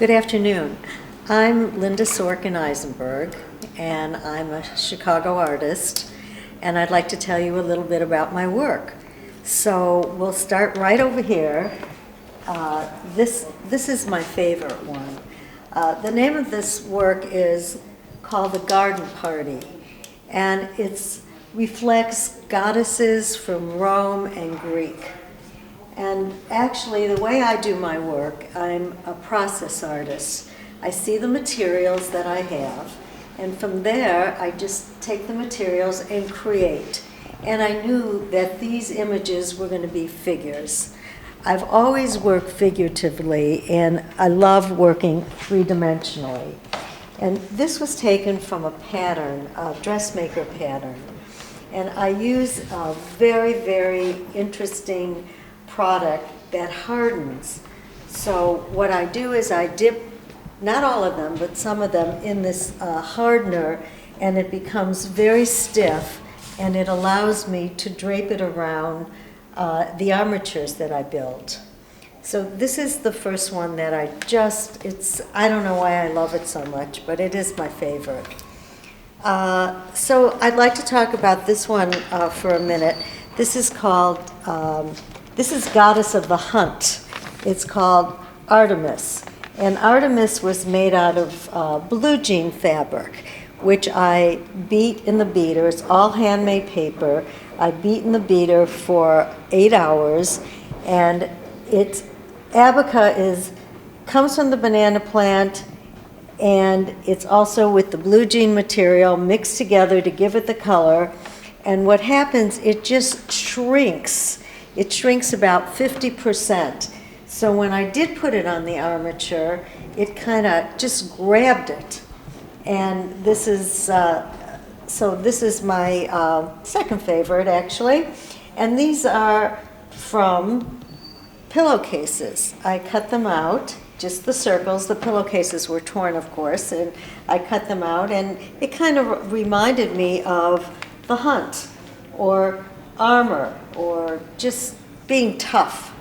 Good afternoon. I'm Linda Sorkin Eisenberg, and I'm a Chicago artist, and I'd like to tell you a little bit about my work. So we'll start right over here. This is my favorite one. The name of this work is called The Garden Party, and it reflects goddesses from Rome and Greek. And actually, the way I do my work, I'm a process artist. I see the materials that I have, and from there, I just take the materials and create. And I knew that these images were going to be figures. I've always worked figuratively, and I love working three-dimensionally. And this was taken from a pattern, a dressmaker pattern. And I use a very, very interesting product that hardens. So what I do is I dip, not all of them, but some of them in this hardener, and it becomes very stiff, and it allows me to drape it around the armatures that I built. So this is the first one that I don't know why I love it so much, but it is my favorite. So I'd like to talk about this one for a minute. This is called This is Goddess of the Hunt. It's called Artemis. And Artemis was made out of blue jean fabric, which I beat in the beater. It's all handmade paper. I beat in the beater for 8 hours. And Abaca comes from the banana plant, and it's also with the blue jean material mixed together to give it the color. And what happens, it just shrinks. It shrinks about 50%. So when I did put it on the armature, it kind of just grabbed it. And this is my second favorite, actually. And these are from pillowcases. I cut them out, just the circles. The pillowcases were torn, of course, and I cut them out, and it kind of reminded me of the hunt, or armor, or just being tough.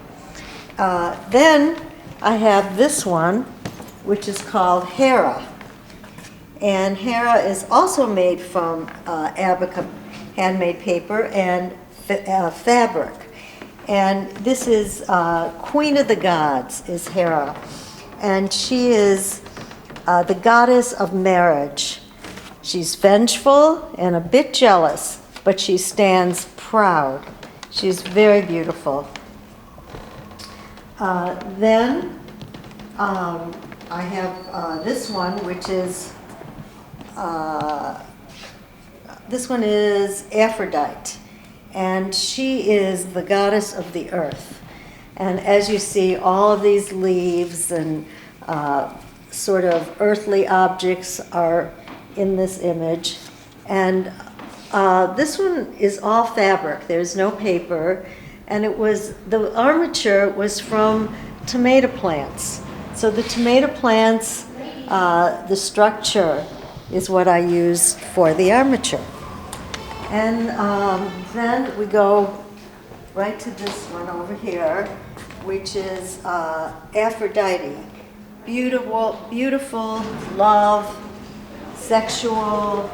Then I have this one, which is called Hera. And Hera is also made from Abaca handmade paper and fabric. And this is Queen of the Gods, is Hera. And she is the goddess of marriage. She's vengeful and a bit jealous, but she stands proud. She's very beautiful. Then I have this one, which is, this one is Aphrodite. And she is the goddess of the earth. And as you see, all of these leaves and sort of earthly objects are in this image. And this one is all fabric. There's no paper. And the armature was from tomato plants. So the tomato plants, the structure is what I used for the armature. And then we go right to this one over here, which is Aphrodite. Beautiful, love, sexual,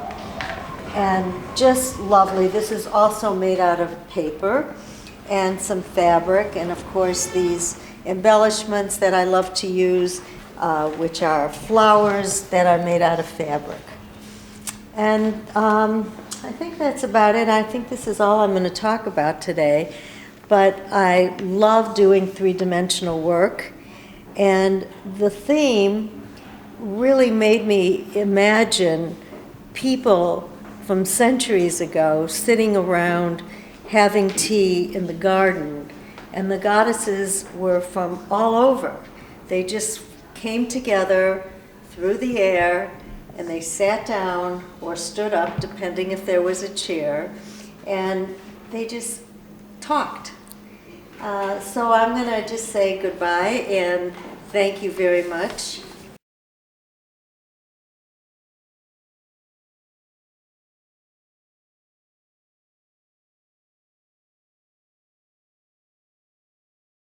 and just lovely. This is also made out of paper and some fabric, and of course these embellishments that I love to use, which are flowers that are made out of fabric. And I think that's about it. I think this is all I'm going to talk about today. But I love doing three-dimensional work, and the theme really made me imagine people from centuries ago sitting around having tea in the garden, and the goddesses were from all over. They just came together through the air, and they sat down or stood up, depending if there was a chair, and they just talked. So I'm going to just say goodbye and thank you very much.